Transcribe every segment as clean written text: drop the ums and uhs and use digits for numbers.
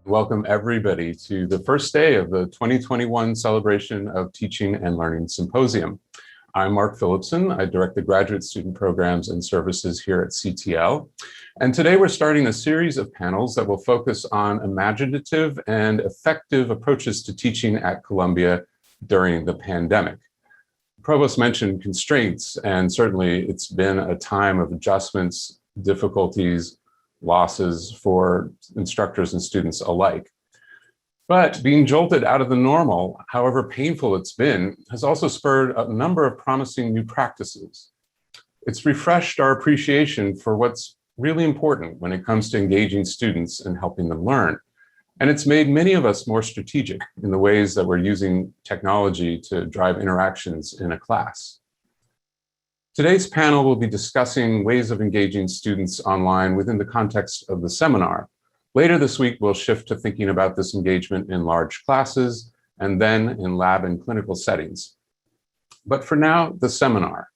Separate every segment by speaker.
Speaker 1: Welcome everybody to the first day of the 2021 celebration of Teaching and Learning Symposium. I'm Mark Phillipson. I direct the graduate student programs and services here at CTL. And today we're starting a series of panels that will focus on imaginative and effective approaches to teaching at Columbia during the pandemic. Provost mentioned constraints, and certainly it's been a time of adjustments, difficulties, losses for instructors and students alike. But being jolted out of the normal, however painful it's been, has also spurred a number of promising new practices. It's refreshed our appreciation for what's really important when it comes to engaging students and helping them learn. And it's made many of us more strategic in the ways that we're using technology to drive interactions in a class. Today's panel will be discussing ways of engaging students online within the context of the seminar. Later this week, we'll shift to thinking about this engagement in large classes and then in lab and clinical settings. But for now, the seminar.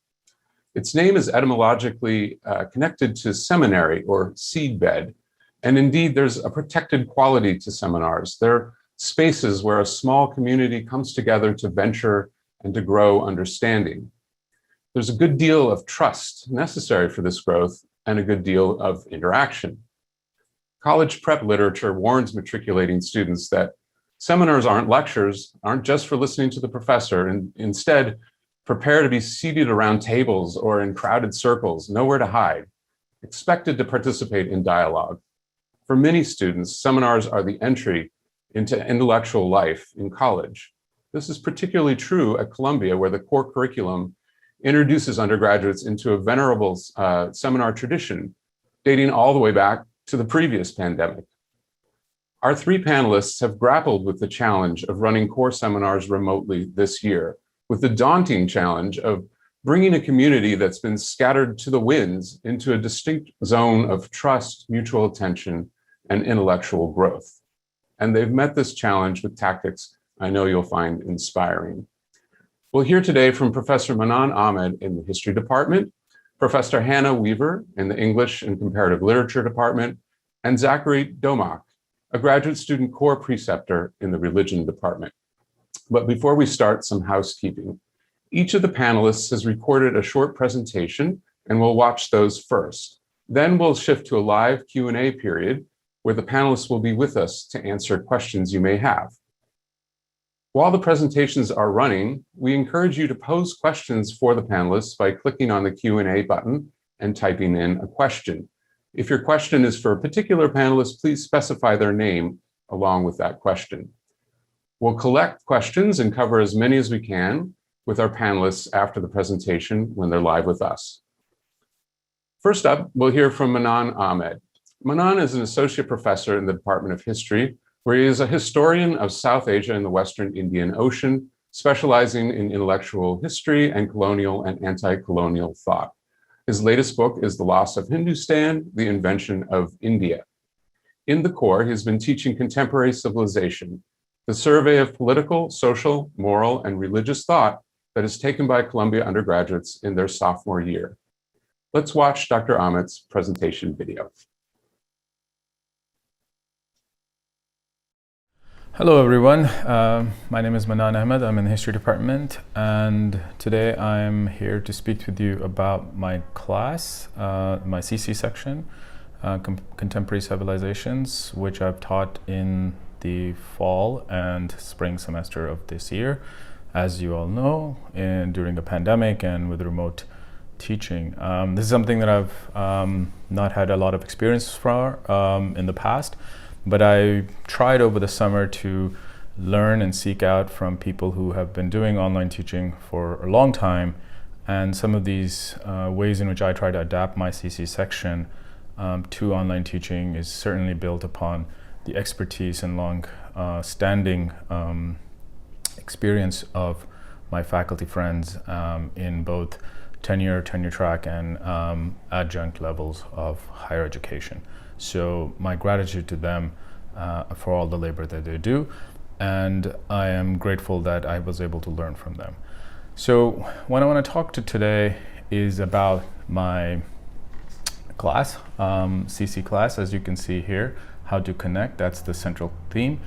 Speaker 1: Its name is etymologically connected to seminary or seedbed. And indeed, there's a protected quality to seminars. They're spaces where a small community comes together to venture and to grow understanding. There's a good deal of trust necessary for this growth and a good deal of interaction. College prep literature warns matriculating students that seminars aren't lectures, aren't just for listening to the professor, and instead prepare to be seated around tables or in crowded circles, nowhere to hide, expected to participate in dialogue. For many students, seminars are the entry into intellectual life in college. This is particularly true at Columbia, where the core curriculum introduces undergraduates into a venerable seminar tradition dating all the way back to the previous pandemic. Our three panelists have grappled with the challenge of running core seminars remotely this year, with the daunting challenge of bringing a community that's been scattered to the winds into a distinct zone of trust, mutual attention, and intellectual growth. And they've met this challenge with tactics I know you'll find inspiring. We'll hear today from Professor Manon Ahmed in the History Department, Professor Hannah Weaver in the English and Comparative Literature Department, and Zachary Domach, a graduate student core preceptor in the Religion Department. But before we start, some housekeeping. Each of the panelists has recorded a short presentation, and we'll watch those first. Then we'll shift to a live Q&A period where the panelists will be with us to answer questions you may have. While the presentations are running, we encourage you to pose questions for the panelists by clicking on the Q&A button and typing in a question. If your question is for a particular panelist, please specify their name along with that question. We'll collect questions and cover as many as we can with our panelists after the presentation when they're live with us. First up, we'll hear from Manon Ahmed. Manon is an associate professor in the Department of History, where he is a historian of South Asia and the Western Indian Ocean, specializing in intellectual history and colonial and anti-colonial thought. His latest book is The Loss of Hindustan, The Invention of India. In the core, he has been teaching contemporary civilization, the survey of political, social, moral, and religious thought that is taken by Columbia undergraduates in their sophomore year. Let's watch Dr. Ahmed's presentation video.
Speaker 2: Hello everyone, my name is Manon Ahmed. I'm in the History Department, and today I'm here to speak with you about my class, my CC section, Contemporary Civilizations, which I've taught in the fall and spring semester of this year, as you all know, during the pandemic and with remote teaching. This is something that I've not had a lot of experience for in the past, but I tried over the summer to learn and seek out from people who have been doing online teaching for a long time. And some of these ways in which I try to adapt my CC section to online teaching is certainly built upon the expertise and long-standing experience of my faculty friends in both tenure track, and adjunct levels of higher education. So my gratitude to them for all the labor that they do, and I am grateful that I was able to learn from them. So what I want to talk to today is about my class, CC class, as you can see here. how to connect. That's the central theme.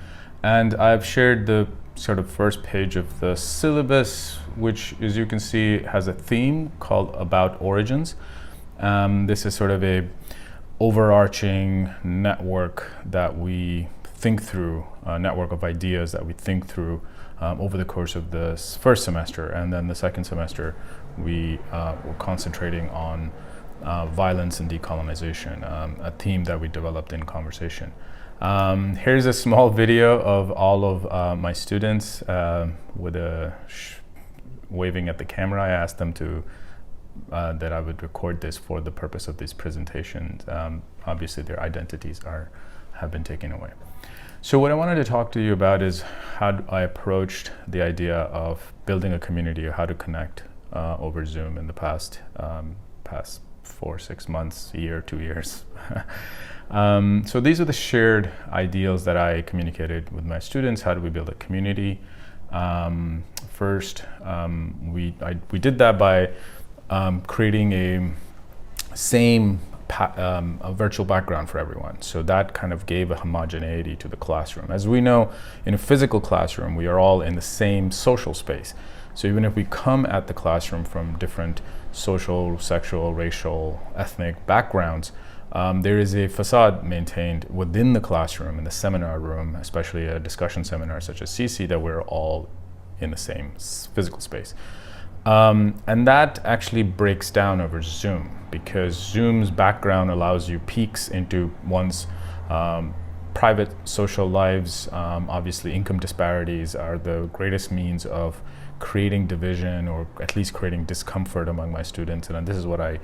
Speaker 2: And I've shared the sort of first page of the syllabus, which, as you can see, has a theme called About Origins. This is sort of a overarching network that we think through, a network of ideas that we think through over the course of the first semester. And then the second semester, we were concentrating on violence and decolonization, a theme that we developed in conversation. Here's a small video of all of my students with waving at the camera. I asked them to that I would record this for the purpose of these presentations. Obviously, their identities have been taken away. So what I wanted to talk to you about is how I approached the idea of building a community, or how to connect over Zoom in the past 4-6 months, a year, 2 years. So these are the shared ideals that I communicated with my students. How do we build a community? First, we did that by creating a virtual background for everyone. So that kind of gave a homogeneity to the classroom. As we know, in a physical classroom, we are all in the same social space. So even if we come at the classroom from different social, sexual, racial, ethnic backgrounds, there is a facade maintained within the classroom, in the seminar room, especially a discussion seminar such as CC, that we're all in the same physical space. And that actually breaks down over Zoom, because Zoom's background allows you peeks into one's private social lives. Obviously, income disparities are the greatest means of creating division, or at least creating discomfort among my students. And this is what I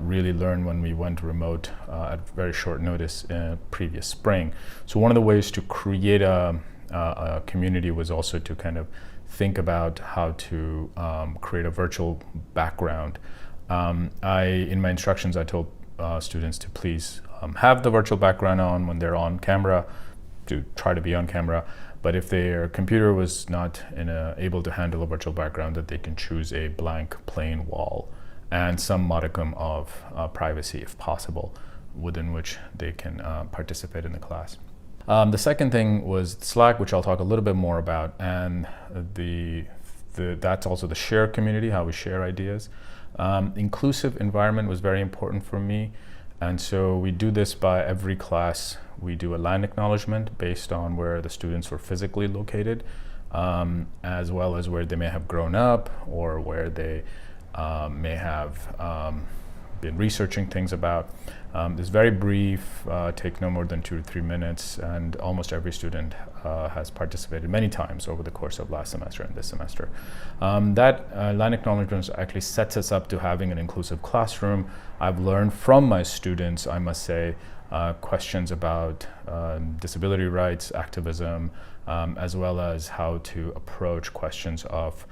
Speaker 2: really learned when we went remote at very short notice previous spring. So one of the ways to create a community was also to kind of think about how to create a virtual background. In my instructions, I told students to please have the virtual background on when they're on camera, to try to be on camera. But if their computer was not able to handle a virtual background, that they can choose a blank, plain wall and some modicum of privacy, if possible, within which they can participate in the class. The second thing was Slack, which I'll talk a little bit more about, and that's also the share community, how we share ideas. Inclusive environment was very important for me, and so we do this by every class. We do a land acknowledgement based on where the students were physically located, as well as where they may have grown up, or where they may have been researching things about. It's very brief, take no more than 2 to 3 minutes, and almost every student has participated many times over the course of last semester and this semester. That line acknowledgement actually sets us up to having an inclusive classroom. I've learned from my students, I must say, questions about disability rights, activism, as well as how to approach questions of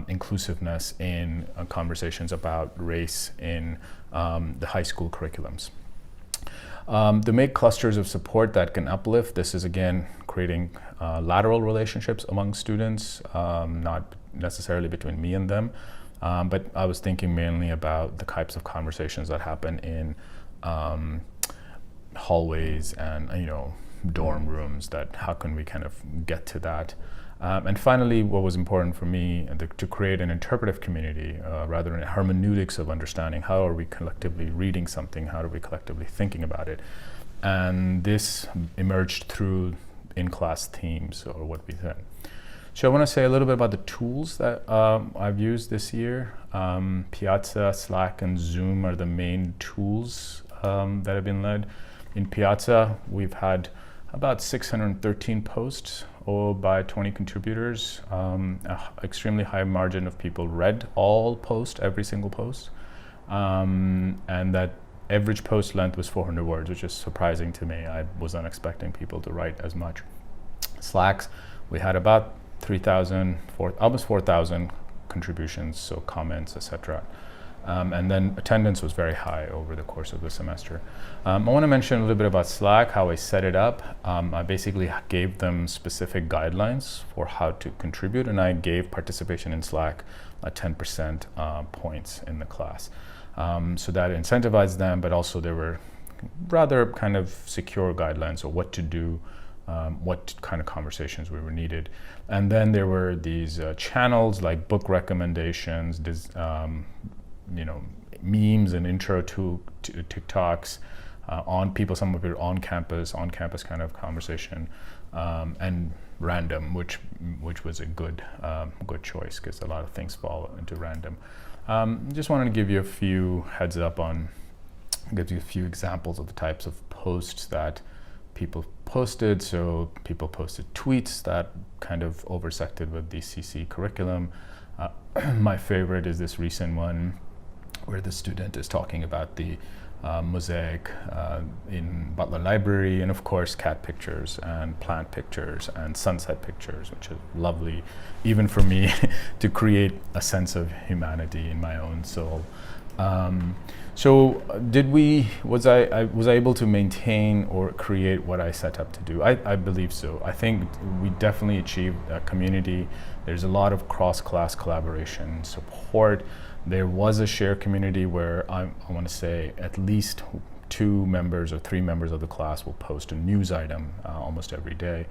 Speaker 2: inclusiveness in conversations about race in the high school curriculums. To make clusters of support that can uplift, this is again creating lateral relationships among students, not necessarily between me and them, but I was thinking mainly about the types of conversations that happen in hallways and dorm rooms, that how can we kind of get to that. And finally, what was important for me, to create an interpretive community, rather than hermeneutics of understanding. How are we collectively reading something? How are we collectively thinking about it? And this emerged through in-class themes, or what we said. So I want to say a little bit about the tools that I've used this year. Piazza, Slack, and Zoom are the main tools that have been led. In Piazza, we've had about 613 posts by 20 contributors. Extremely high margin of people read all posts, every single post. And that average post length was 400 words, which is surprising to me. I was not expecting people to write as much. Slacks, we had about 3,000, almost 4,000 contributions, so comments, etc. And then attendance was very high over the course of the semester. I want to mention a little bit about Slack, how I set it up. I basically gave them specific guidelines for how to contribute, and I gave participation in Slack 10% points in the class. So that incentivized them, but also there were rather kind of secure guidelines of what to do, what kind of conversations we were needed. And then there were these channels like book recommendations, memes and intro to TikToks on people, some of it on campus kind of conversation, and random, which was a good choice because a lot of things fall into random. Just wanted to give you a few heads up on, give you a few examples of the types of posts that people posted. So people posted tweets that kind of oversected with the CC curriculum. My favorite is this recent one where the student is talking about the mosaic in Butler Library, and of course cat pictures and plant pictures and sunset pictures, which is lovely even for me to create a sense of humanity in my own soul. So was I able to maintain or create what I set up to do? I believe so. I think we definitely achieved a community. There's a lot of cross-class collaboration, support. There was a shared community where I want to say at least 2 members or 3 members of the class will post a news item almost every day.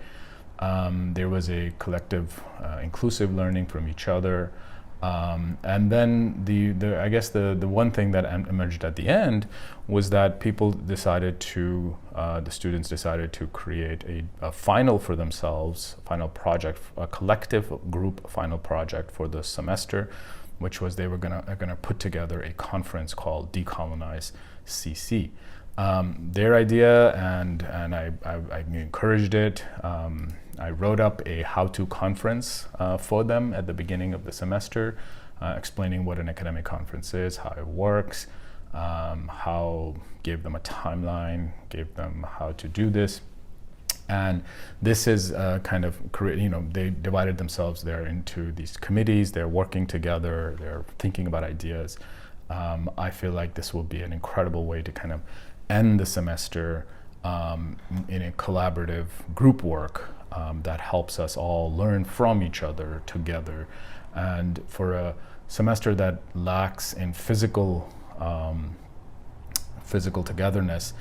Speaker 2: There was a collective inclusive learning from each other. And then I guess the one thing that emerged at the end was that people decided to, the students decided to create a final for themselves, final project, a collective group final project for the semester, which was they were gonna put together a conference called Decolonize CC. Their idea, and I encouraged it. I wrote up a how-to conference for them at the beginning of the semester, explaining what an academic conference is, how it works, gave them a timeline, gave them how to do this. And this is kind of, they divided themselves there into these committees, they're working together, they're thinking about ideas. I feel like this will be an incredible way to kind of end the semester in a collaborative group work that helps us all learn from each other together. And for a semester that lacks in physical togetherness,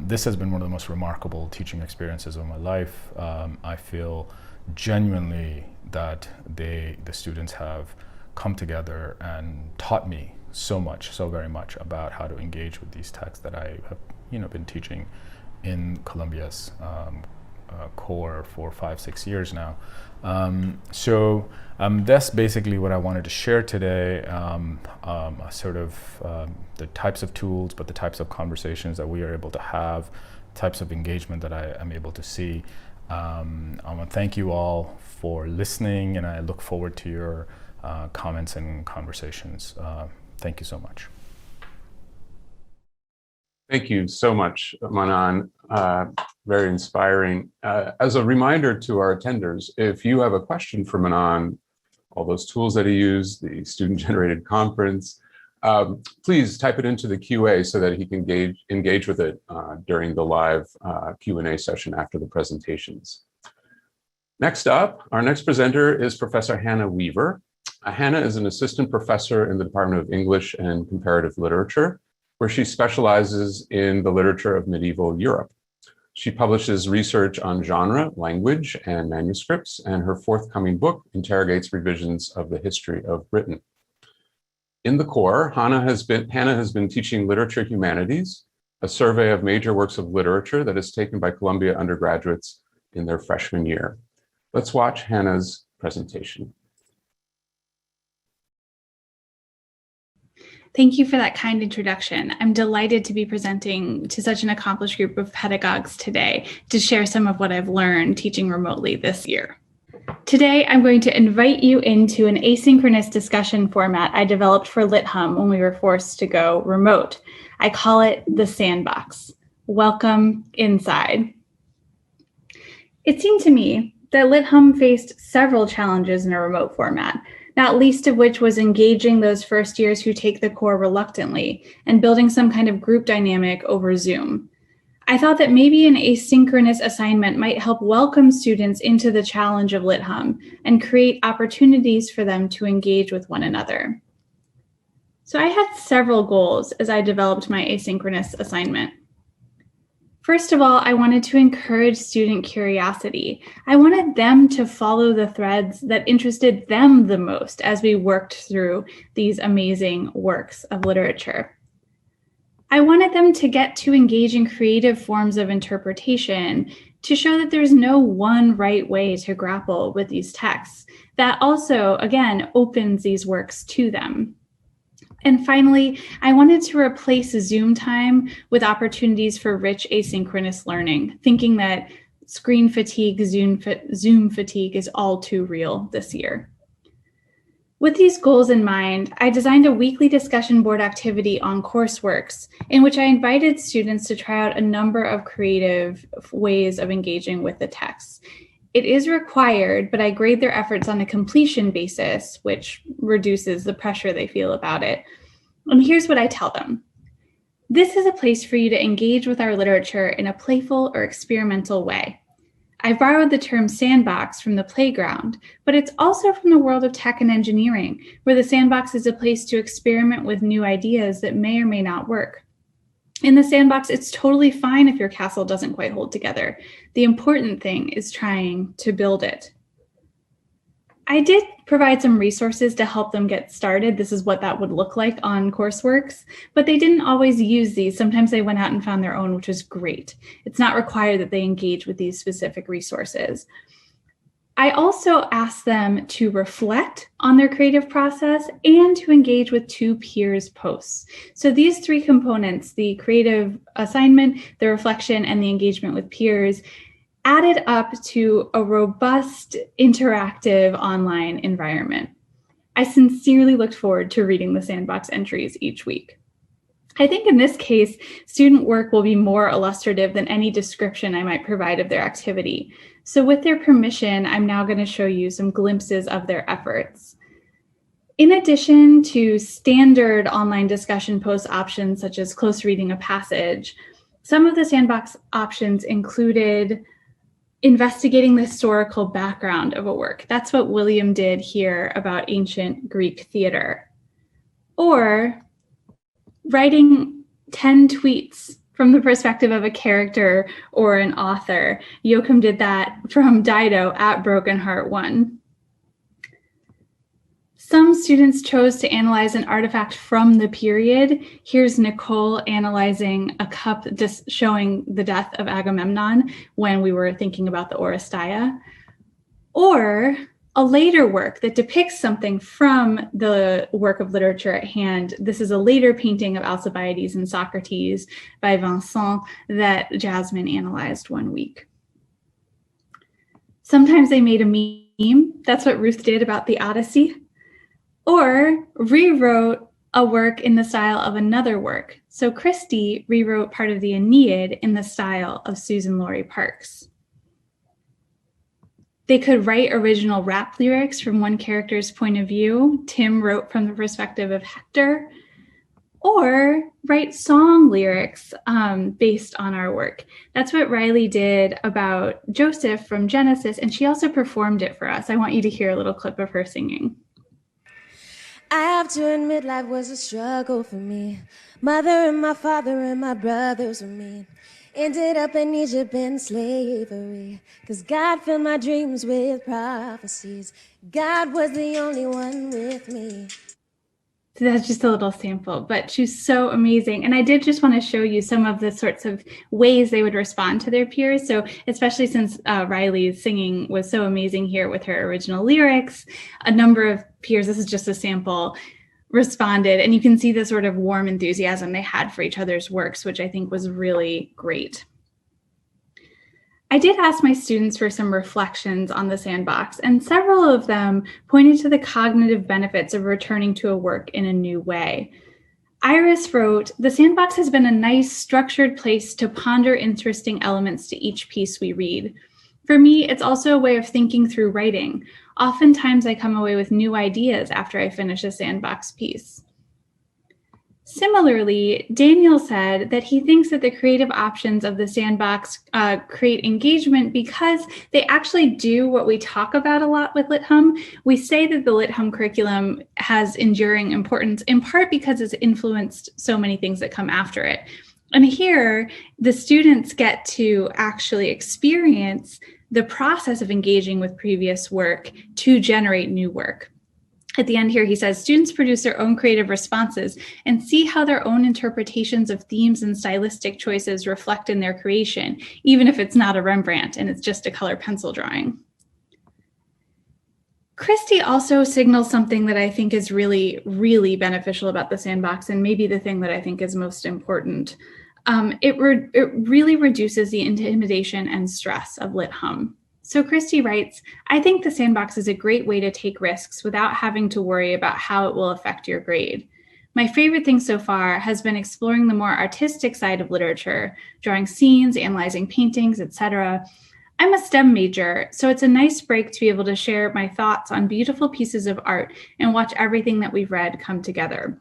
Speaker 2: this has been one of the most remarkable teaching experiences of my life. I feel genuinely that the students have come together and taught me so very much about how to engage with these texts that I have been teaching in Columbia's core for 5-6 years now. So that's basically what I wanted to share today, sort of the types of tools, but the types of conversations that we are able to have, types of engagement that I am able to see. I want to thank you all for listening, and I look forward to your comments and conversations. Thank you so much.
Speaker 1: Thank you so much, Manan. Very inspiring. As a reminder to our attenders, if you have a question for Manan, all those tools that he used, the student-generated conference, please type it into the QA so that he can engage with it during the live Q&A session after the presentations. Next up, our next presenter is Professor Hannah Weaver. Hannah is an assistant professor in the Department of English and Comparative Literature, where she specializes in the literature of medieval Europe. She publishes research on genre, language, and manuscripts, and her forthcoming book interrogates revisions of the history of Britain. In the core, Hannah has been teaching literature humanities, a survey of major works of literature that is taken by Columbia undergraduates in their freshman year. Let's watch Hannah's presentation.
Speaker 3: Thank you for that kind introduction. I'm delighted to be presenting to such an accomplished group of pedagogues today to share some of what I've learned teaching remotely this year. Today, I'm going to invite you into an asynchronous discussion format I developed for LitHum when we were forced to go remote. I call it the sandbox. Welcome inside. It seemed to me that LitHum faced several challenges in a remote format, not least of which was engaging those first years who take the core reluctantly and building some kind of group dynamic over Zoom. I thought that maybe an asynchronous assignment might help welcome students into the challenge of LitHum and create opportunities for them to engage with one another. So I had several goals as I developed my asynchronous assignment. First of all, I wanted to encourage student curiosity. I wanted them to follow the threads that interested them the most as we worked through these amazing works of literature. I wanted them to get to engage in creative forms of interpretation to show that there's no one right way to grapple with these texts. That also, again, opens these works to them. And finally, I wanted to replace Zoom time with opportunities for rich asynchronous learning, thinking that screen fatigue, Zoom fatigue is all too real this year. With these goals in mind, I designed a weekly discussion board activity on courseworks in which I invited students to try out a number of creative ways of engaging with the texts. It is required, but I grade their efforts on a completion basis, which reduces the pressure they feel about it. And here's what I tell them. This is a place for you to engage with our literature in a playful or experimental way. I've borrowed the term sandbox from the playground, but it's also from the world of tech and engineering, where the sandbox is a place to experiment with new ideas that may or may not work. In the sandbox, it's totally fine if your castle doesn't quite hold together. The important thing is trying to build it. I did provide some resources to help them get started. This is what that would look like on courseworks, but they didn't always use these. Sometimes they went out and found their own, which was great. It's not required that they engage with these specific resources. I also asked them to reflect on their creative process and to engage with two peers' posts. So these three components, the creative assignment, the reflection, and the engagement with peers, added up to a robust, interactive online environment. I sincerely looked forward to reading the sandbox entries each week. I think in this case, student work will be more illustrative than any description I might provide of their activity. So with their permission, I'm now going to show you some glimpses of their efforts. In addition to standard online discussion post options, such as close reading a passage, some of the sandbox options included investigating the historical background of a work. That's what William did here about ancient Greek theater. Or writing 10 tweets from the perspective of a character or an author. Joachim did that from Dido at Broken Heart 1. Some students chose to analyze an artifact from the period. Here's Nicole analyzing a cup just showing the death of Agamemnon when we were thinking about the Oresteia. Or a later work that depicts something from the work of literature at hand. This is a later painting of Alcibiades and Socrates by Vincent that Jasmine analyzed one week. Sometimes they made a meme. That's what Ruth did about the Odyssey. Or rewrote a work in the style of another work. So Christy rewrote part of the Aeneid in the style of Susan Laurie Parks. They could write original rap lyrics from one character's point of view. Tim wrote from the perspective of Hector. Or write song lyrics based on our work. That's what Riley did about Joseph from Genesis, and she also performed it for us. I want you to hear a little clip of her singing.
Speaker 4: I have to admit life was a struggle for me. Mother and my father and my brothers were mean. Ended up in Egypt in slavery. 'Cause God filled my dreams with prophecies. God was the only one with me.
Speaker 3: So that's just a little sample, but she's so amazing. And I did just want to show you some of the sorts of ways they would respond to their peers. So especially since Riley's singing was so amazing here with her original lyrics, a number of peers, this is just a sample, responded. And you can see the sort of warm enthusiasm they had for each other's works, which I think was really great. I did ask my students for some reflections on the sandbox, and several of them pointed to the cognitive benefits of returning to a work in a new way. Iris wrote, "The sandbox has been a nice, structured place to ponder interesting elements to each piece we read. For me, it's also a way of thinking through writing. Oftentimes, I come away with new ideas after I finish a sandbox piece." Similarly, Daniel said that he thinks that the creative options of the sandbox create engagement because they actually do what we talk about a lot with LitHum. We say that the LitHum curriculum has enduring importance in part because it's influenced so many things that come after it. And here, the students get to actually experience the process of engaging with previous work to generate new work. At the end here, he says, students produce their own creative responses and see how their own interpretations of themes and stylistic choices reflect in their creation, even if it's not a Rembrandt and it's just a color pencil drawing. Christy also signals something that I think is really, really beneficial about the sandbox, and maybe the thing that I think is most important. It really reduces the intimidation and stress of Lit Hum. So Christy writes, I think the sandbox is a great way to take risks without having to worry about how it will affect your grade. My favorite thing so far has been exploring the more artistic side of literature, drawing scenes, analyzing paintings, etc. I'm a STEM major, so it's a nice break to be able to share my thoughts on beautiful pieces of art and watch everything that we've read come together.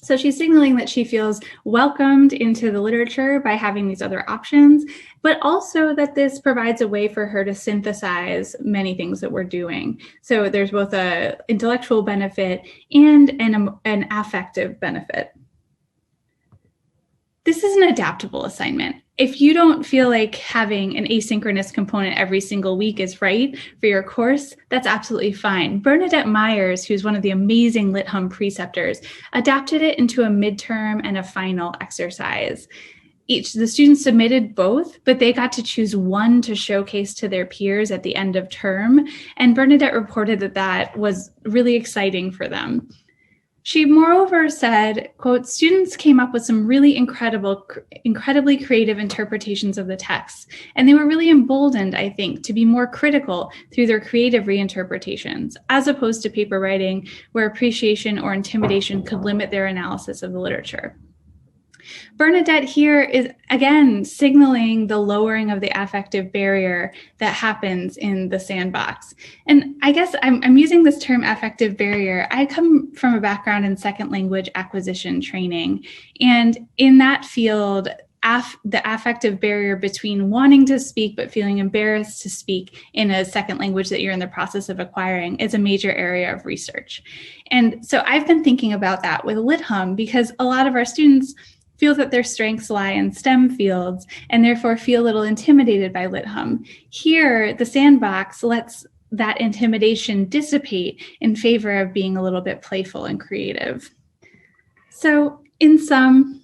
Speaker 3: So she's signaling that she feels welcomed into the literature by having these other options, but also that this provides a way for her to synthesize many things that we're doing. So there's both an intellectual benefit and an affective benefit. This is an adaptable assignment. If you don't feel like having an asynchronous component every single week is right for your course, that's absolutely fine. Bernadette Myers, who's one of the amazing Lit Hum preceptors, adapted it into a midterm and a final exercise. The students submitted both, but they got to choose one to showcase to their peers at the end of term. And Bernadette reported that that was really exciting for them. She moreover said, quote, students came up with some really incredibly creative interpretations of the text, and they were really emboldened, I think, to be more critical through their creative reinterpretations, as opposed to paper writing, where appreciation or intimidation could limit their analysis of the literature. Bernadette here is, again, signaling the lowering of the affective barrier that happens in the sandbox. And I guess I'm using this term affective barrier. I come from a background in second language acquisition training. And in that field, the affective barrier between wanting to speak but feeling embarrassed to speak in a second language that you're in the process of acquiring is a major area of research. And so I've been thinking about that with Lit Hum because a lot of our students feel that their strengths lie in STEM fields and therefore feel a little intimidated by Lit Hum. Here, the sandbox lets that intimidation dissipate in favor of being a little bit playful and creative. So in sum,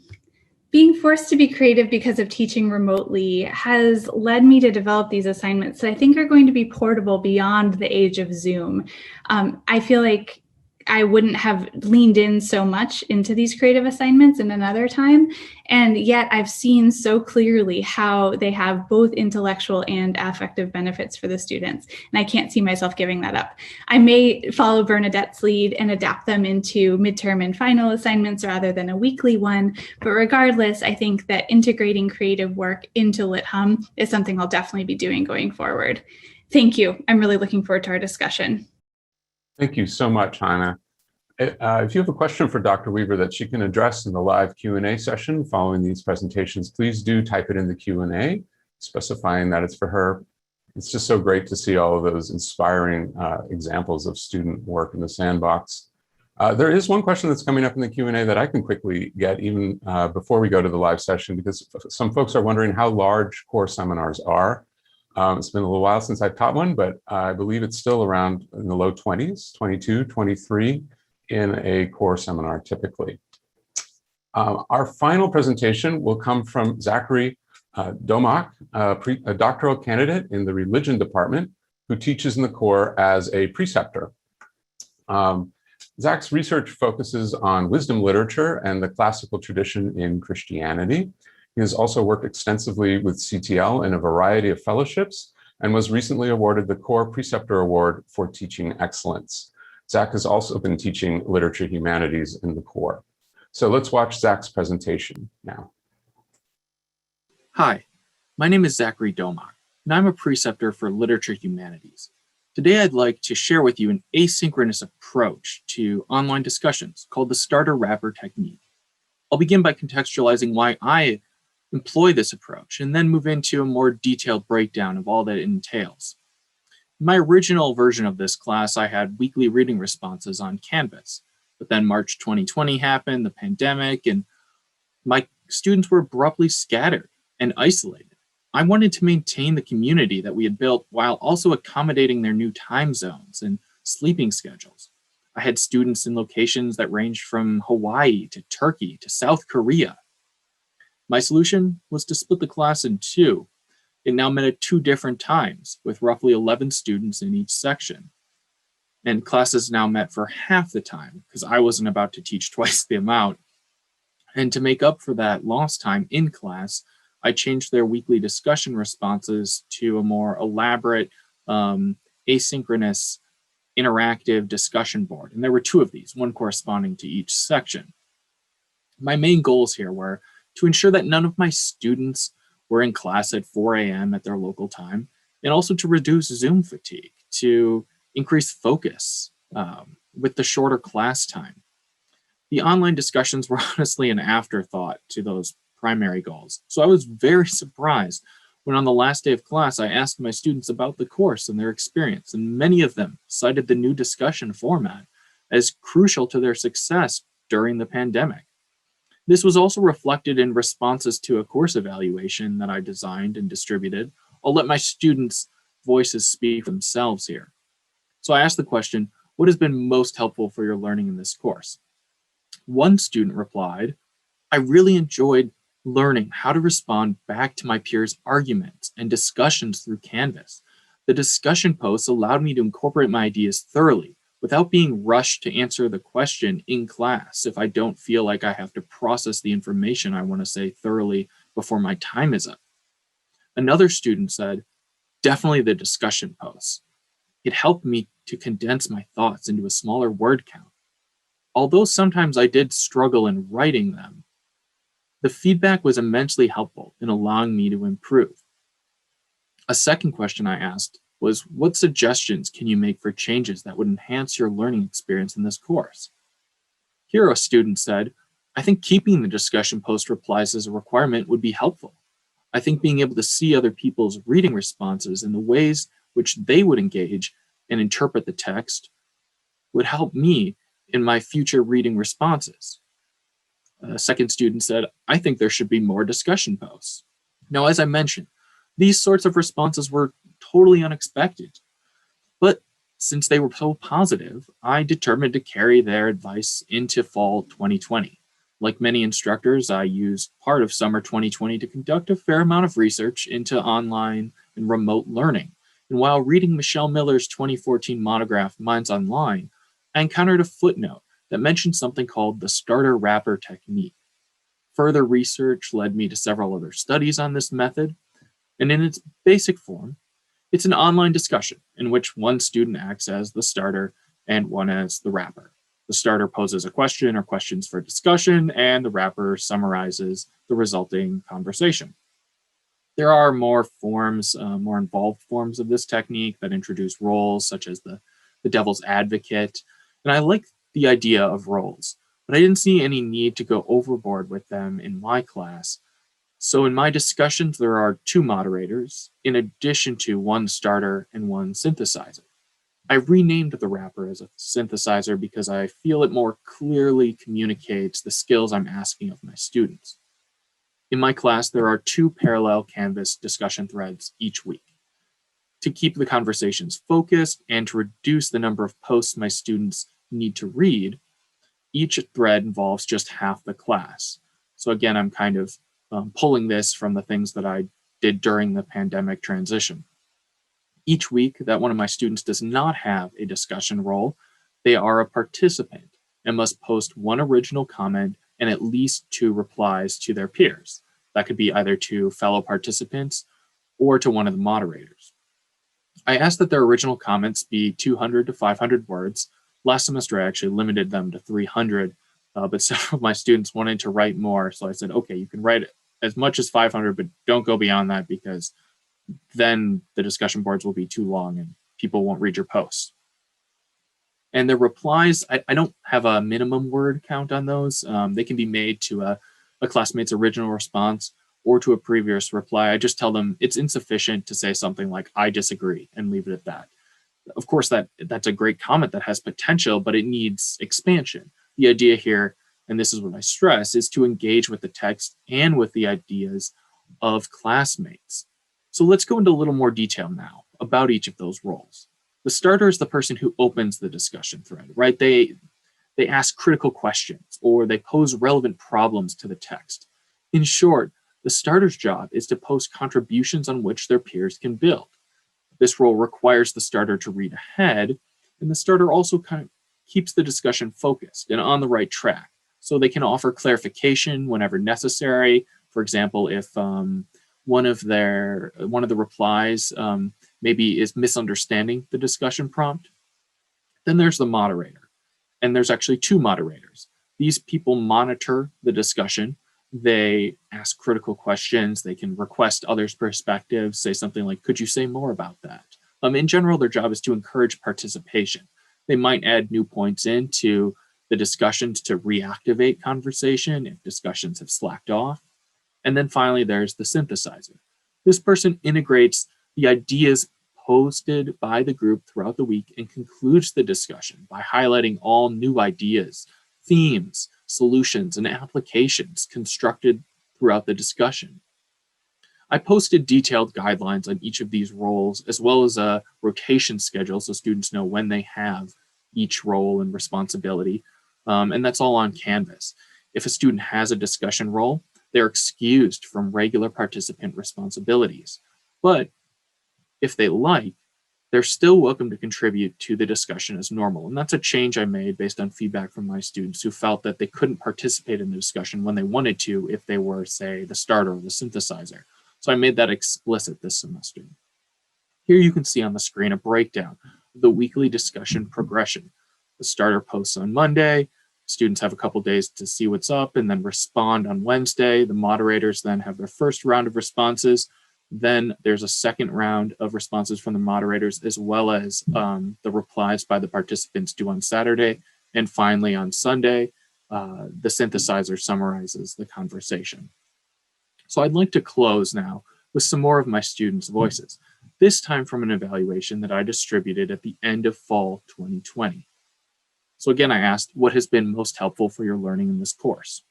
Speaker 3: being forced to be creative because of teaching remotely has led me to develop these assignments that I think are going to be portable beyond the age of Zoom. I feel like I wouldn't have leaned in so much into these creative assignments in another time. And yet I've seen so clearly how they have both intellectual and affective benefits for the students. And I can't see myself giving that up. I may follow Bernadette's lead and adapt them into midterm and final assignments rather than a weekly one. But regardless, I think that integrating creative work into Lit Hum is something I'll definitely be doing going forward. Thank you. I'm really looking forward to our discussion.
Speaker 1: Thank you so much, Hannah. If you have a question for Dr. Weaver that she can address in the live Q&A session following these presentations, please do type it in the Q&A, specifying that it's for her. It's just so great to see all of those inspiring examples of student work in the sandbox. There is one question that's coming up in the Q&A that I can quickly get even before we go to the live session, because some folks are wondering how large core seminars are. It's been a little while since I've taught one, but I believe it's still around in the low 20s, 22, 23 in a core seminar typically. Our final presentation will come from Zachary Domach, a doctoral candidate in the religion department who teaches in the core as a preceptor. Zach's research focuses on wisdom literature and the classical tradition in Christianity. He has also worked extensively with CTL in a variety of fellowships and was recently awarded the Core Preceptor Award for Teaching Excellence. Zach has also been teaching literature humanities in the core. So let's watch Zach's presentation now.
Speaker 5: Hi, my name is Zachary Domach, and I'm a preceptor for literature humanities. Today I'd like to share with you an asynchronous approach to online discussions called the starter wrapper technique. I'll begin by contextualizing why I employ this approach, and then move into a more detailed breakdown of all that it entails. In my original version of this class, I had weekly reading responses on Canvas, but then March 2020 happened, the pandemic, and my students were abruptly scattered and isolated. I wanted to maintain the community that we had built while also accommodating their new time zones and sleeping schedules. I had students in locations that ranged from Hawaii to Turkey to South Korea. My solution was to split the class in two. It now met at two different times, with roughly 11 students in each section. And classes now met for half the time, because I wasn't about to teach twice the amount. And to make up for that lost time in class, I changed their weekly discussion responses to a more elaborate, asynchronous, interactive discussion board. And there were two of these, one corresponding to each section. My main goals here were to ensure that none of my students were in class at 4 a.m. at their local time, and also to reduce Zoom fatigue, to increase focus with the shorter class time. The online discussions were honestly an afterthought to those primary goals. So I was very surprised when on the last day of class, I asked my students about the course and their experience, and many of them cited the new discussion format as crucial to their success during the pandemic. This was also reflected in responses to a course evaluation that I designed and distributed. I'll let my students' voices speak for themselves here. So I asked the question, what has been most helpful for your learning in this course? One student replied, I really enjoyed learning how to respond back to my peers' arguments and discussions through Canvas. The discussion posts allowed me to incorporate my ideas thoroughly without being rushed to answer the question in class if I don't feel like I have to process the information I want to say thoroughly before my time is up. Another student said, definitely the discussion posts. It helped me to condense my thoughts into a smaller word count. Although sometimes I did struggle in writing them, the feedback was immensely helpful in allowing me to improve. A second question I asked was, what suggestions can you make for changes that would enhance your learning experience in this course? Here a student said, I think keeping the discussion post replies as a requirement would be helpful. I think being able to see other people's reading responses and the ways which they would engage and interpret the text would help me in my future reading responses. A second student said, I think there should be more discussion posts. Now, as I mentioned, these sorts of responses were totally unexpected. But since they were so positive, I determined to carry their advice into fall 2020. Like many instructors, I used part of summer 2020 to conduct a fair amount of research into online and remote learning. And while reading Michelle Miller's 2014 monograph, Minds Online, I encountered a footnote that mentioned something called the starter wrapper technique. Further research led me to several other studies on this method, and in its basic form, it's an online discussion in which one student acts as the starter and one as the wrapper. The starter poses a question or questions for discussion, and the wrapper summarizes the resulting conversation. There are more involved forms of this technique that introduce roles, such as the devil's advocate, and I like the idea of roles, but I didn't see any need to go overboard with them in my class. So in my discussions, there are two moderators, in addition to one starter and one synthesizer. I renamed the wrapper as a synthesizer because I feel it more clearly communicates the skills I'm asking of my students. In my class, there are two parallel Canvas discussion threads each week. To keep the conversations focused and to reduce the number of posts my students need to read, each thread involves just half the class. So again, I'm kind of pulling this from the things that I did during the pandemic transition. Each week that one of my students does not have a discussion role, they are a participant and must post one original comment and at least 2 replies to their peers. That could be either to fellow participants or to one of the moderators. I asked that their original comments be 200 to 500 words. Last semester, I actually limited them to 300, but several of my students wanted to write more. So I said, okay, you can write as much as 500, but don't go beyond that because then the discussion boards will be too long and people won't read your posts. And the replies, I don't have a minimum word count on those. They can be made to a classmate's original response or to a previous reply. I just tell them it's insufficient to say something like, I disagree, and leave it at that. Of course, that's a great comment that has potential, but it needs expansion. The idea here and this is what I stress, is to engage with the text and with the ideas of classmates. So let's go into a little more detail now about each of those roles. The starter is the person who opens the discussion thread, right? They ask critical questions or they pose relevant problems to the text. In short, the starter's job is to post contributions on which their peers can build. This role requires the starter to read ahead, and the starter also kind of keeps the discussion focused and on the right track, so they can offer clarification whenever necessary. For example, if one of the replies maybe is misunderstanding the discussion prompt, then there's the moderator, and there's actually two moderators. These people monitor the discussion. They ask critical questions. They can request others' perspectives, say something like, could you say more about that? In general, their job is to encourage participation. They might add new points into the discussions to reactivate conversation if discussions have slacked off. And then finally, there's the synthesizer. This person integrates the ideas posted by the group throughout the week and concludes the discussion by highlighting all new ideas, themes, solutions, and applications constructed throughout the discussion. I posted detailed guidelines on each of these roles, as well as a rotation schedule so students know when they have each role and responsibility. And that's all on Canvas. If a student has a discussion role, they're excused from regular participant responsibilities. But if they like, they're still welcome to contribute to the discussion as normal. And that's a change I made based on feedback from my students who felt that they couldn't participate in the discussion when they wanted to if they were, say, the starter or the synthesizer. So I made that explicit this semester. Here you can see on the screen a breakdown of the weekly discussion progression. The starter posts on Monday, students have a couple days to see what's up and then respond on Wednesday. The moderators then have their first round of responses. Then there's a second round of responses from the moderators, as well as the replies by the participants due on Saturday. And finally, on Sunday, the synthesizer summarizes the conversation. So I'd like to close now with some more of my students' voices, this time from an evaluation that I distributed at the end of fall 2020. So again, I asked, what has been most helpful for your learning in this course?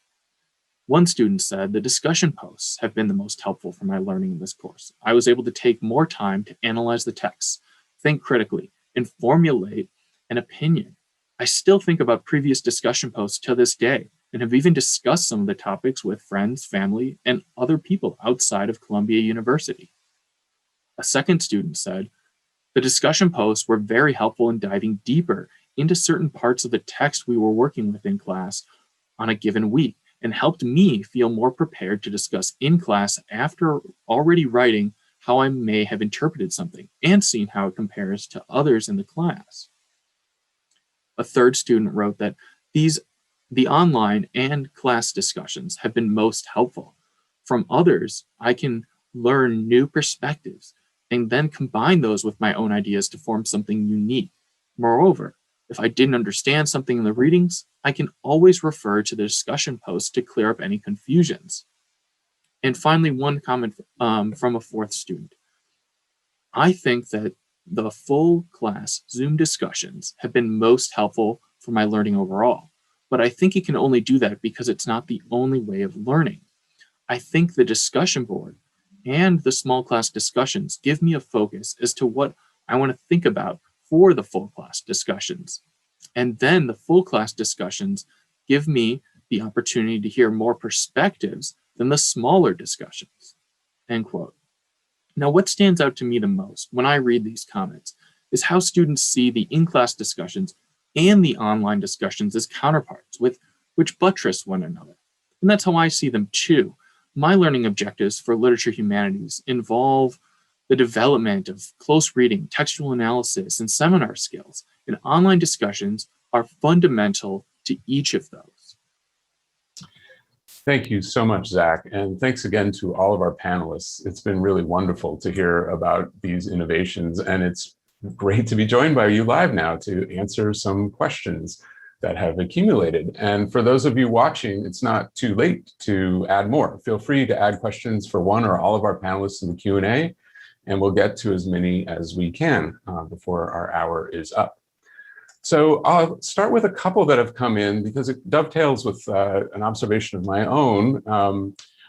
Speaker 5: One student said, the discussion posts have been the most helpful for my learning in this course. I was able to take more time to analyze the text, think critically, and formulate an opinion. I still think about previous discussion posts to this day and have even discussed some of the topics with friends, family, and other people outside of Columbia University. A second student said, the discussion posts were very helpful in diving deeper into certain parts of the text we were working with in class on a given week, and helped me feel more prepared to discuss in class after already writing how I may have interpreted something and seen how it compares to others in the class. A third student wrote that the online and class discussions have been most helpful. From others, I can learn new perspectives and then combine those with my own ideas to form something unique. Moreover, if I didn't understand something in the readings, I can always refer to the discussion posts to clear up any confusions. And finally, one comment from a fourth student. I think that the full class Zoom discussions have been most helpful for my learning overall, but I think it can only do that because it's not the only way of learning. I think the discussion board and the small class discussions give me a focus as to what I want to think about for the full class discussions. And then the full class discussions give me the opportunity to hear more perspectives than the smaller discussions, end quote. Now, what stands out to me the most when I read these comments is how students see the in-class discussions and the online discussions as counterparts which buttress one another. And that's how I see them too. My learning objectives for literature humanities involve the development of close reading, textual analysis, and seminar skills, and online discussions are fundamental to each of those.
Speaker 1: Thank you so much, Zach. And thanks again to all of our panelists. It's been really wonderful to hear about these innovations, and it's great to be joined by you live now to answer some questions that have accumulated. And for those of you watching, it's not too late to add more. Feel free to add questions for one or all of our panelists in the Q&A, and we'll get to as many as we can before our hour is up. So I'll start with a couple that have come in because it dovetails with an observation of my own.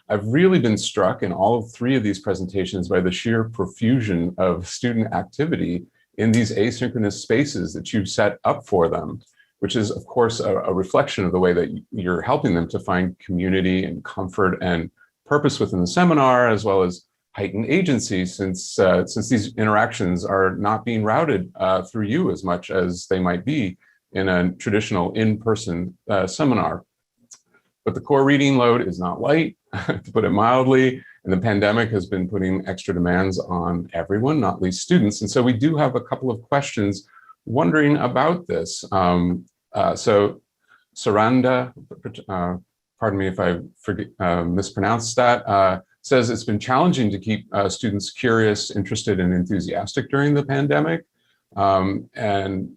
Speaker 1: I've really been struck in all of three of these presentations by the sheer profusion of student activity in these asynchronous spaces that you've set up for them, which is, of course, a reflection of the way that you're helping them to find community and comfort and purpose within the seminar, as well as heightened agency, since these interactions are not being routed through you as much as they might be in a traditional in-person seminar. But the core reading load is not light, to put it mildly, and the pandemic has been putting extra demands on everyone, not least students. And so we do have a couple of questions wondering about this. So Saranda, pardon me if I mispronounced that, says it's been challenging to keep students curious, interested, and enthusiastic during the pandemic. And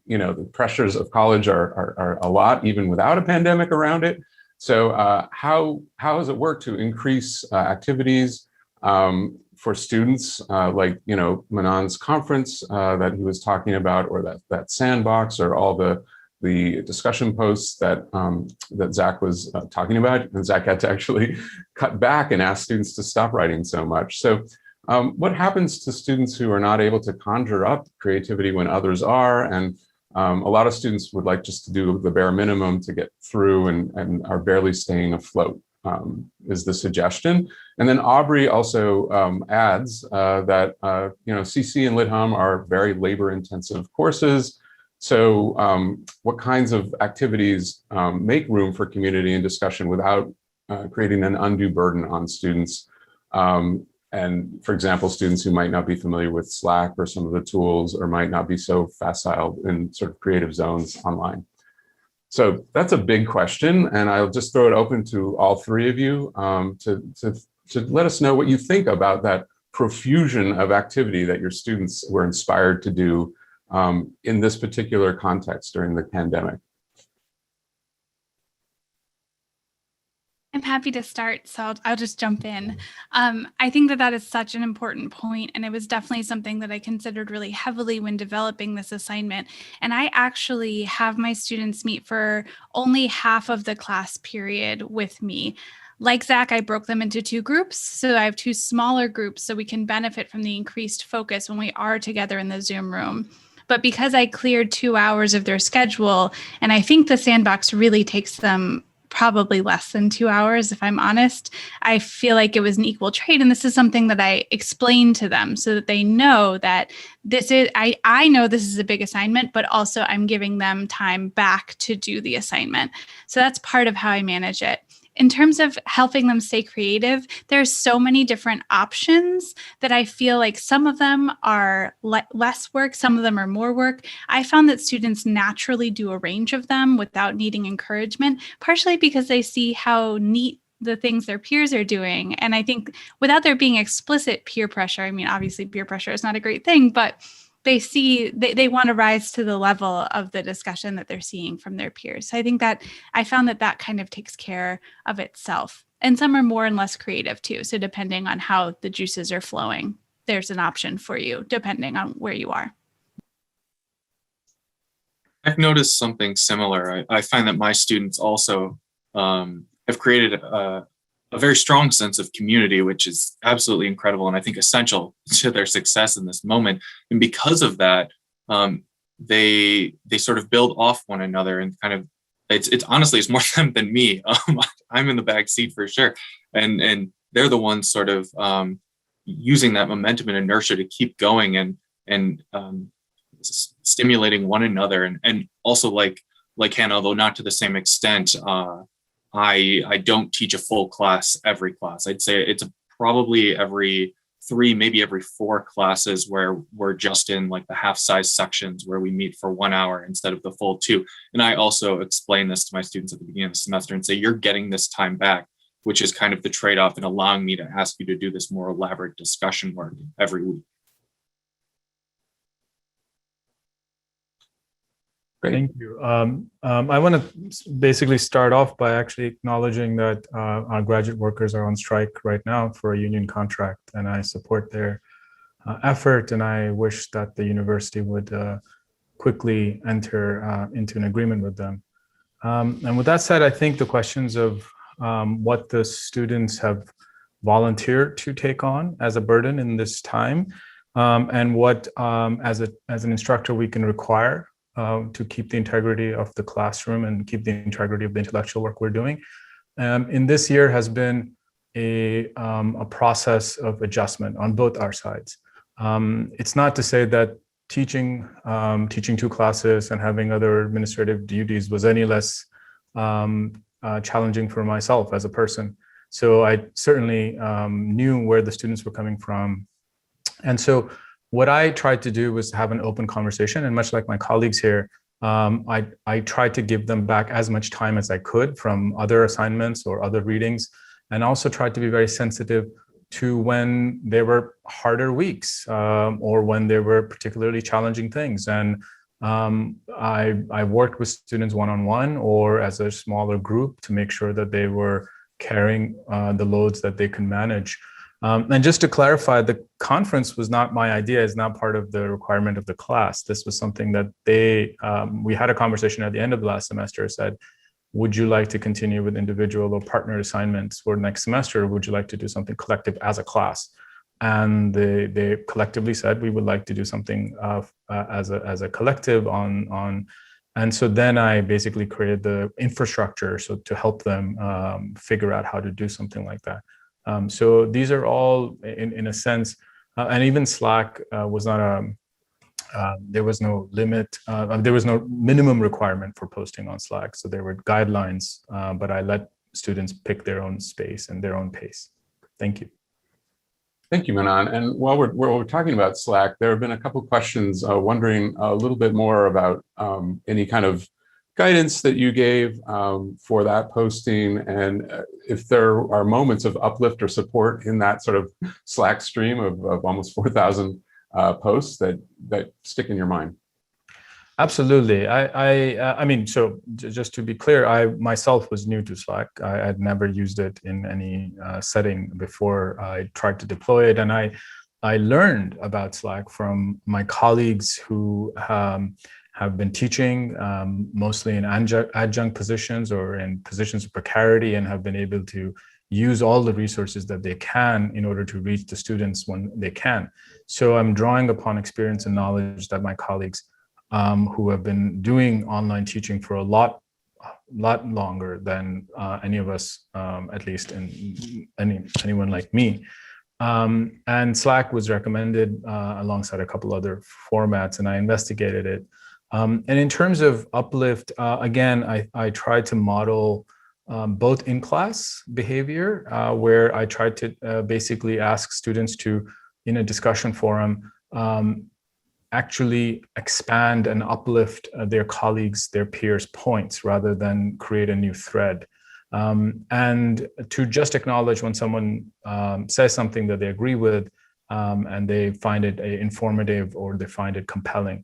Speaker 1: the pressures of college are a lot, even without a pandemic around it. So how has it worked to increase activities for students, like Manon's conference that he was talking about, or that sandbox, or all the discussion posts that that Zach was talking about, and Zach had to actually cut back and ask students to stop writing so much. So what happens to students who are not able to conjure up creativity when others are? And a lot of students would like just to do the bare minimum to get through and are barely staying afloat, is the suggestion. And then Aubrey also adds that CC and LitHum are very labor-intensive courses. So what kinds of activities make room for community and discussion without creating an undue burden on students? And for example, students who might not be familiar with Slack or some of the tools, or might not be so facile in sort of creative zones online. So that's a big question, and I'll just throw it open to all three of you to let us know what you think about that profusion of activity that your students were inspired to do in this particular context during the pandemic.
Speaker 3: I'm happy to start, so I'll just jump in. I think that is such an important point, and it was definitely something that I considered really heavily when developing this assignment. And I actually have my students meet for only half of the class period with me. Like Zach, I broke them into two groups, so I have two smaller groups so we can benefit from the increased focus when we are together in the Zoom room. But because I cleared 2 hours of their schedule, and I think the sandbox really takes them probably less than 2 hours, if I'm honest, I feel like it was an equal trade. And this is something that I explained to them so that they know that this is, I know this is a big assignment, but also I'm giving them time back to do the assignment. So that's part of how I manage it. In terms of helping them stay creative, there's so many different options that I feel like some of them are less work, some of them are more work. I found that students naturally do a range of them without needing encouragement, partially because they see how neat the things their peers are doing. And I think without there being explicit peer pressure, I mean, obviously peer pressure is not a great thing, but they want to rise to the level of the discussion that they're seeing from their peers. So I think that I found that kind of takes care of itself. And some are more and less creative too. So depending on how the juices are flowing, there's an option for you depending on where you are.
Speaker 5: I've noticed something similar. I find that my students also have created a very strong sense of community, which is absolutely incredible and I think essential to their success in this moment. And because of that, they sort of build off one another, and kind of it's honestly it's more them than me. I'm in the back seat for sure, and they're the ones sort of using that momentum and inertia to keep going and stimulating one another, and also like Hannah, although not to the same extent. I don't teach a full class every class. I'd say it's probably every 3, maybe every 4 classes where we're just in like the half-size sections where we meet for 1 hour instead of the full 2. And I also explain this to my students at the beginning of the semester and say, you're getting this time back, which is kind of the trade-off in allowing me to ask you to do this more elaborate discussion work every week.
Speaker 1: Great.
Speaker 2: Thank you. I want to basically start off by actually acknowledging that our graduate workers are on strike right now for a union contract, and I support their effort, and I wish that the university would quickly enter into an agreement with them. And with that said, I think the questions of what the students have volunteered to take on as a burden in this time, and what as an instructor we can require to keep the integrity of the classroom and keep the integrity of the intellectual work we're doing, in this year has been a process of adjustment on both our sides. It's not to say that teaching 2 classes and having other administrative duties was any less challenging for myself as a person. So I certainly knew where the students were coming from. And so what I tried to do was have an open conversation, and much like my colleagues here, I tried to give them back as much time as I could from other assignments or other readings, and also tried to be very sensitive to when there were harder weeks or when there were particularly challenging things. And I worked with students one-on-one or as a smaller group to make sure that they were carrying the loads that they can manage. And just to clarify, the conference was not my idea, it's not part of the requirement of the class. This was something that we had a conversation at the end of the last semester, said, would you like to continue with individual or partner assignments for next semester? Or would you like to do something collective as a class? And they collectively said, we would like to do something as a collective on. And so then I basically created the infrastructure to help them figure out how to do something like that. So these are all, in a sense, and even Slack was not there was no limit, there was no minimum requirement for posting on Slack. So there were guidelines, but I let students pick their own space and their own pace. Thank you.
Speaker 1: Thank you, Manan. And while we're talking about Slack, there have been a couple of questions wondering a little bit more about any kind of guidance that you gave for that posting, and if there are moments of uplift or support in that sort of Slack stream of almost 4,000 posts that stick in your mind.
Speaker 2: Absolutely. I mean, so just to be clear, I myself was new to Slack. I had never used it in any setting before I tried to deploy it. And I learned about Slack from my colleagues who have been teaching mostly in adjunct positions or in positions of precarity, and have been able to use all the resources that they can in order to reach the students when they can. So I'm drawing upon experience and knowledge that my colleagues who have been doing online teaching for a lot longer than any of us, at least in anyone like me. And Slack was recommended alongside a couple other formats, and I investigated it. And in terms of uplift, again, I tried to model both in-class behavior, where I tried to basically ask students to, in a discussion forum, actually expand and uplift their colleagues, their peers' points, rather than create a new thread. And to just acknowledge when someone says something that they agree with, and they find it informative or they find it compelling.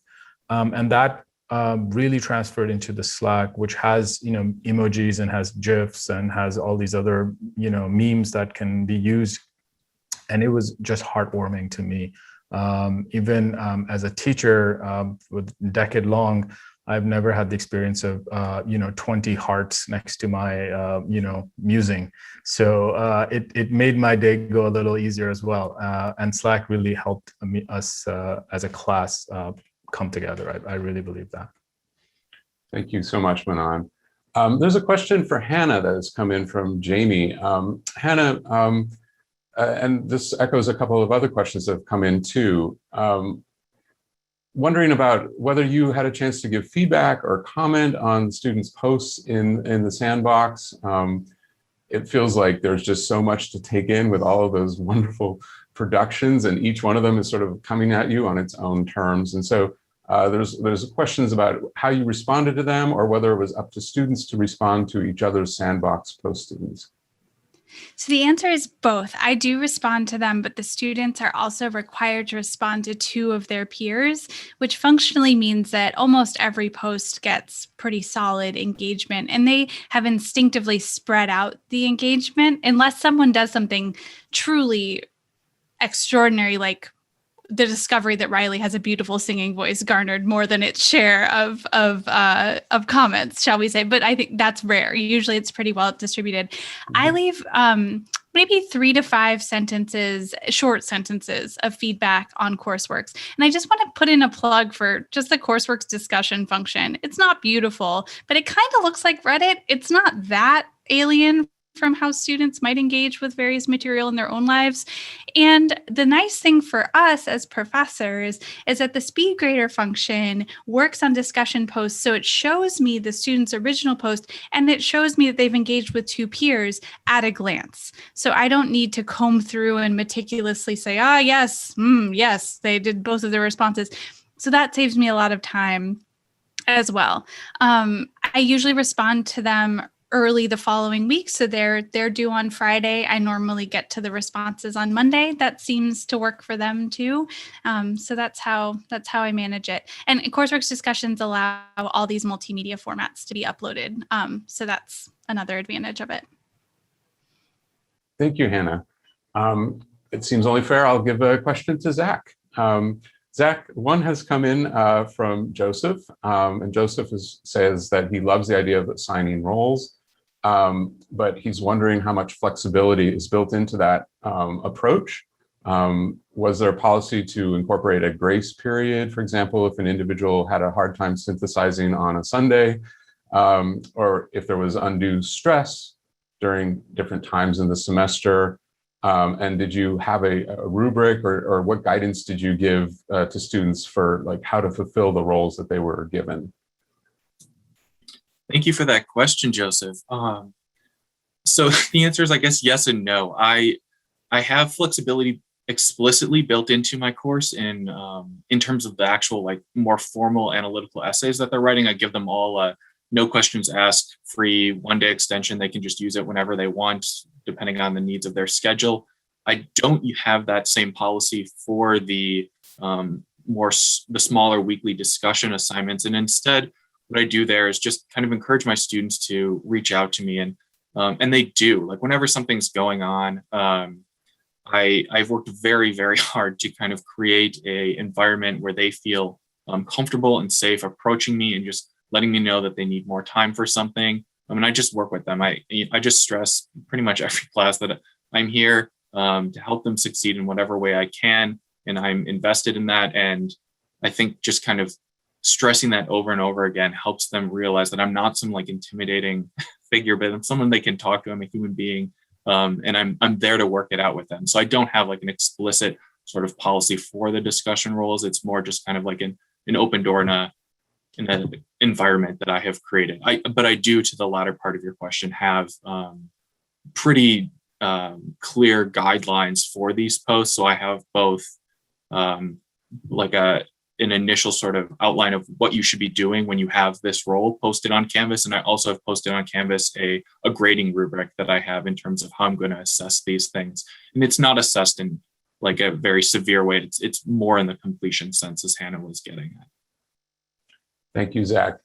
Speaker 2: And that really transferred into the Slack, which has, emojis and has GIFs and has all these other, memes that can be used. And it was just heartwarming to me. Even as a teacher with decade long, I've never had the experience of 20 hearts next to my musing. So it made my day go a little easier as well. And Slack really helped us as a class come together. I really believe that.
Speaker 1: Thank you so much, Manan. There's a question for Hannah that has come in from Jamie. Hannah, and this echoes a couple of other questions that have come in too. Wondering about whether you had a chance to give feedback or comment on students' posts in the sandbox. It feels like there's just so much to take in with all of those wonderful productions, and each one of them is sort of coming at you on its own terms. And so there's questions about how you responded to them, or whether it was up to students to respond to each other's sandbox postings.
Speaker 3: So the answer is both. I do respond to them, but the students are also required to respond to 2 of their peers, which functionally means that almost every post gets pretty solid engagement, and they have instinctively spread out the engagement unless someone does something truly extraordinary, like the discovery that Riley has a beautiful singing voice garnered more than its share of comments, shall we say? But I think that's rare. Usually, it's pretty well distributed. I leave maybe 3 to 5 sentences, short sentences of feedback on Courseworks. And I just want to put in a plug for just the Courseworks discussion function. It's not beautiful, but it kind of looks like Reddit. It's not that alien from how students might engage with various material in their own lives. And the nice thing for us as professors is that the speed grader function works on discussion posts. So it shows me the student's original post, and it shows me that they've engaged with 2 peers at a glance. So I don't need to comb through and meticulously say, yes, yes, they did both of their responses. So that saves me a lot of time as well. I usually respond to them early the following week. So they're due on Friday. I normally get to the responses on Monday. That seems to work for them too. So that's how I manage it. And Courseworks discussions allow all these multimedia formats to be uploaded. So that's another advantage of it.
Speaker 1: Thank you, Hannah. It seems only fair I'll give a question to Zach. Zach, one has come in from Joseph, and Joseph says that he loves the idea of assigning roles, but he's wondering how much flexibility is built into that approach. Was there a policy to incorporate a grace period, for example, if an individual had a hard time synthesizing on a Sunday, or if there was undue stress during different times in the semester? And did you have a rubric or what guidance did you give to students for like how to fulfill the roles that they were given?
Speaker 5: Thank you for that question, Joseph. So the answer is, I guess, yes and no. I have flexibility explicitly built into my course in terms of the actual like more formal analytical essays that they're writing. I give them all no questions asked, free 1-day extension. They can just use it whenever they want, depending on the needs of their schedule. I don't have that same policy for the smaller weekly discussion assignments. And instead, what I do there is just kind of encourage my students to reach out to me, and they do. Like whenever something's going on, I've worked very, very hard to kind of create a environment where they feel comfortable and safe approaching me and just letting me know that they need more time for something. I mean, I just work with them. I just stress pretty much every class that I'm here to help them succeed in whatever way I can. And I'm invested in that. And I think just kind of stressing that over and over again helps them realize that I'm not some like intimidating figure, but I'm someone they can talk to. I'm a human being. And I'm there to work it out with them. So I don't have like an explicit sort of policy for the discussion roles. It's more just kind of like an open door in an environment that I have created. But I do, to the latter part of your question, have pretty clear guidelines for these posts. So I have both like an initial sort of outline of what you should be doing when you have this role posted on Canvas. And I also have posted on Canvas a grading rubric that I have in terms of how I'm going to assess these things. And it's not assessed in like a very severe way. It's more in the completion sense, as Hannah was getting at.
Speaker 1: Thank you, Zach.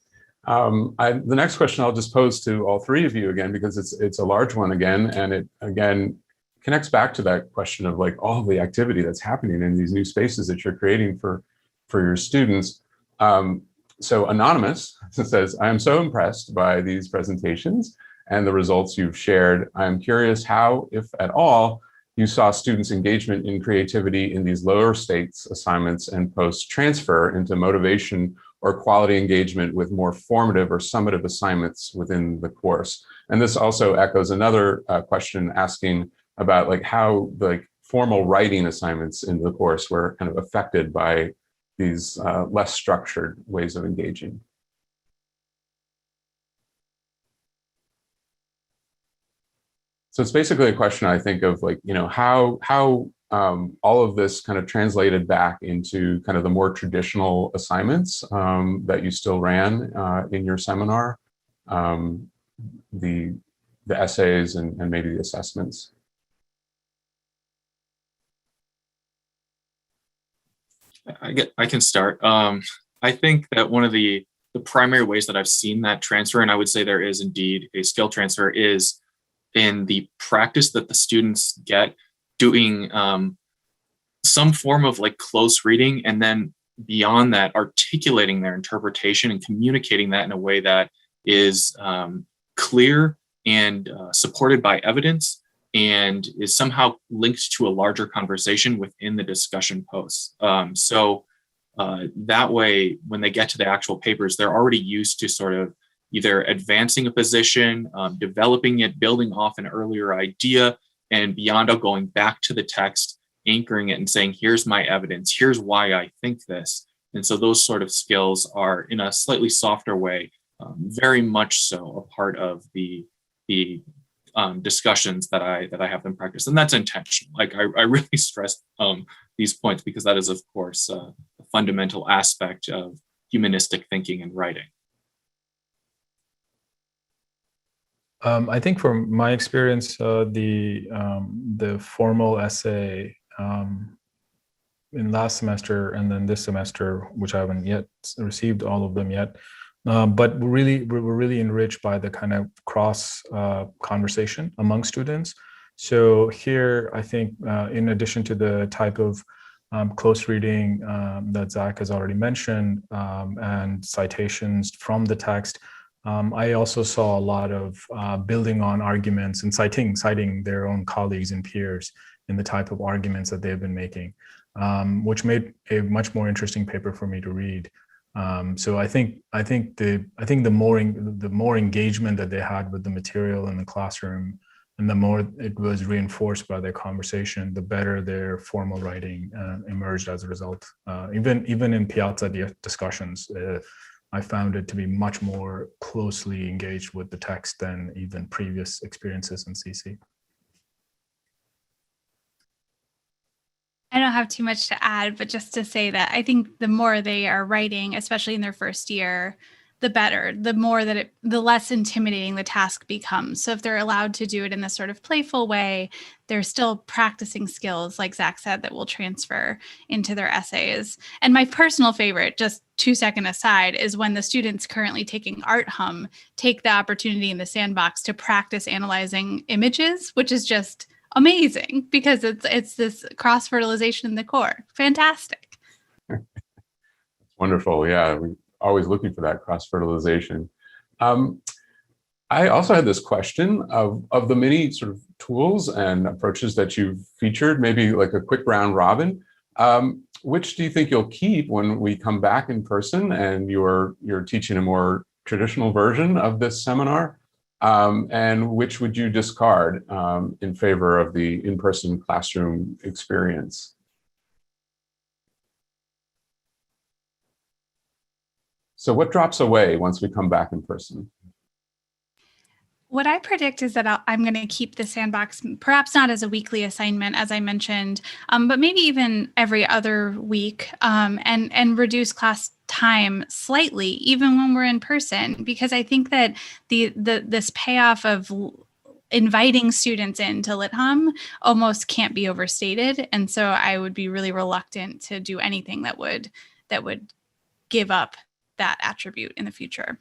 Speaker 1: The next question I'll just pose to all 3 of you again, because it's a large one again, and it again connects back to that question of like all the activity that's happening in these new spaces that you're creating for your students. So Anonymous says, I am so impressed by these presentations and the results you've shared. I'm curious how, if at all, you saw students' engagement in creativity in these lower stakes assignments and post transfer into motivation or quality engagement with more formative or summative assignments within the course. And this also echoes another question asking about like how the formal writing assignments in the course were kind of affected by these less structured ways of engaging. So it's basically a question, I think, of like, you know, how all of this kind of translated back into kind of the more traditional assignments that you still ran in your seminar, the essays and maybe the assessments.
Speaker 5: I can start. I think that one of the primary ways that I've seen that transfer, and I would say there is indeed a skill transfer, is in the practice that the students get doing some form of like close reading, and then beyond that, articulating their interpretation and communicating that in a way that is clear and supported by evidence, and is somehow linked to a larger conversation within the discussion posts. So that way, when they get to the actual papers, they're already used to sort of either advancing a position, developing it, building off an earlier idea, and beyond going back to the text, anchoring it and saying, here's my evidence, here's why I think this. And so those sort of skills are, in a slightly softer way, very much so a part of the discussions that I have them practice. And that's intentional. Like I really stress these points because that is, of course, a fundamental aspect of humanistic thinking and writing.
Speaker 2: I think from my experience, the formal essay in last semester and then this semester, which I haven't yet received all of them yet, but we're really enriched by the kind of cross conversation among students. So here, I think in addition to the type of close reading that Zach has already mentioned and citations from the text, I also saw a lot of building on arguments and citing their own colleagues and peers in the type of arguments that they've been making, which made a much more interesting paper for me to read. So I think the more engagement that they had with the material in the classroom, and the more it was reinforced by their conversation, the better their formal writing emerged as a result. Even in Piazza discussions, I found it to be much more closely engaged with the text than even previous experiences in CC.
Speaker 3: I don't have too much to add, but just to say that I think the more they are writing, especially in their first year, the better, the less intimidating the task becomes. So if they're allowed to do it in this sort of playful way, they're still practicing skills, like Zach said, that will transfer into their essays. And my personal favorite, just 2-second aside, is when the students currently taking Art Hum take the opportunity in the sandbox to practice analyzing images, which is just amazing because it's this cross-fertilization in the core. Fantastic.
Speaker 1: Wonderful. Yeah, we're always looking for that cross-fertilization. I also had this question of the many sort of tools and approaches that you've featured, maybe like a quick round robin. Which do you think you'll keep when we come back in person and you're teaching a more traditional version of this seminar? And which would you discard in favor of the in-person classroom experience? So what drops away once we come back in person?
Speaker 3: What I predict is that I'm going to keep the sandbox, perhaps not as a weekly assignment, as I mentioned, but maybe even every other week, and reduce class time slightly, even when we're in person, because I think that this payoff of inviting students into LitHum almost can't be overstated, and so I would be really reluctant to do anything that would give up that attribute in the future.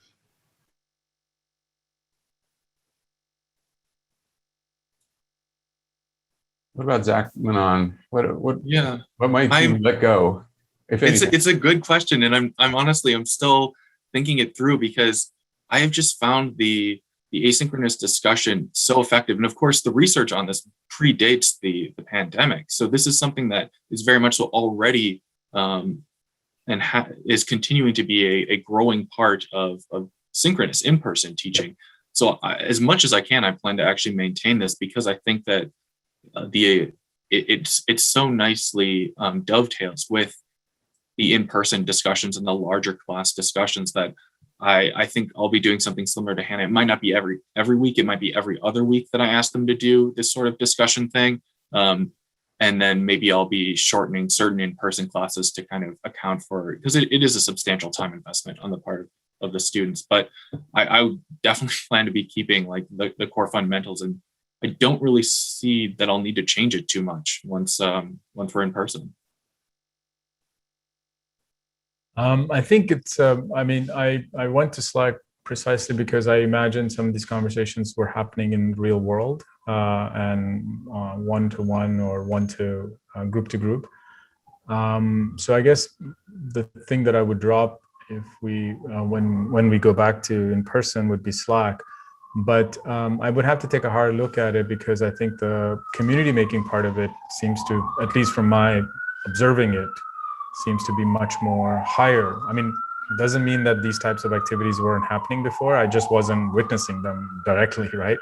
Speaker 1: What about Zach, Manon? What might you let go? If
Speaker 5: it's a good question, and I'm honestly still thinking it through, because I have just found the asynchronous discussion so effective, and of course the research on this predates the pandemic. So this is something that is very much so already is continuing to be a growing part of synchronous in-person teaching. So as much as I can, I plan to actually maintain this, because I think that it's so nicely dovetails with the in-person discussions and the larger class discussions that I think I'll be doing something similar to Hannah. It might not be every week, it might be every other week that I ask them to do this sort of discussion thing. And then maybe I'll be shortening certain in-person classes to kind of account for, because it is a substantial time investment on the part of the students. But I would definitely plan to be keeping like the core fundamentals, and I don't really see that I'll need to change it too much once we're in person.
Speaker 2: I think it's, I went to Slack precisely because I imagined some of these conversations were happening in real world and one-to-one or group to group. So I guess the thing that I would drop if we, when we go back to in person would be Slack. But I would have to take a hard look at it because I think the community making part of it seems to, at least from my observing it, seems to be much more higher. I mean, it doesn't mean that these types of activities weren't happening before. I just wasn't witnessing them directly, right?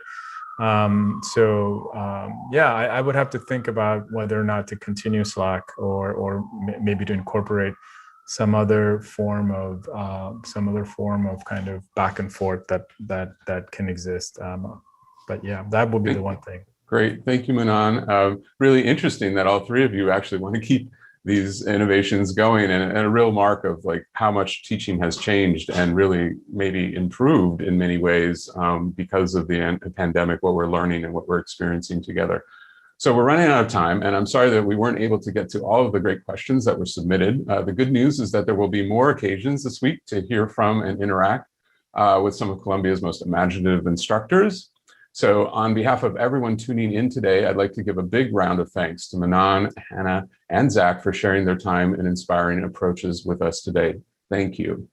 Speaker 2: Yeah, I would have to think about whether or not to continue Slack or maybe to incorporate some other form of kind of back and forth that can exist. But yeah, that would be the one thing.
Speaker 1: Great, thank you, Manan. Really interesting that all three of you actually want to keep these innovations going, and a real mark of like how much teaching has changed and really maybe improved in many ways because of the pandemic, what we're learning and what we're experiencing together. So we're running out of time, and I'm sorry that we weren't able to get to all of the great questions that were submitted. The good news is that there will be more occasions this week to hear from and interact with some of Columbia's most imaginative instructors. So on behalf of everyone tuning in today, I'd like to give a big round of thanks to Manon, Hannah, and Zach for sharing their time and inspiring approaches with us today. Thank you.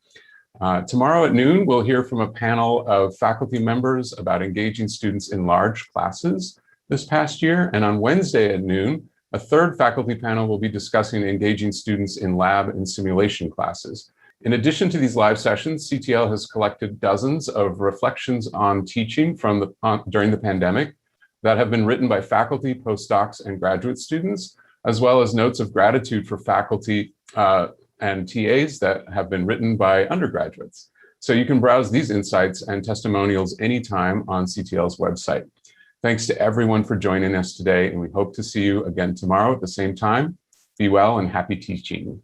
Speaker 1: Tomorrow at noon, we'll hear from a panel of faculty members about engaging students in large classes this past year. And on Wednesday at noon, a third faculty panel will be discussing engaging students in lab and simulation classes. In addition to these live sessions, CTL has collected dozens of reflections on teaching during the pandemic that have been written by faculty, postdocs, and graduate students, as well as notes of gratitude for faculty and TAs that have been written by undergraduates. So you can browse these insights and testimonials anytime on CTL's website. Thanks to everyone for joining us today, and we hope to see you again tomorrow at the same time. Be well and happy teaching.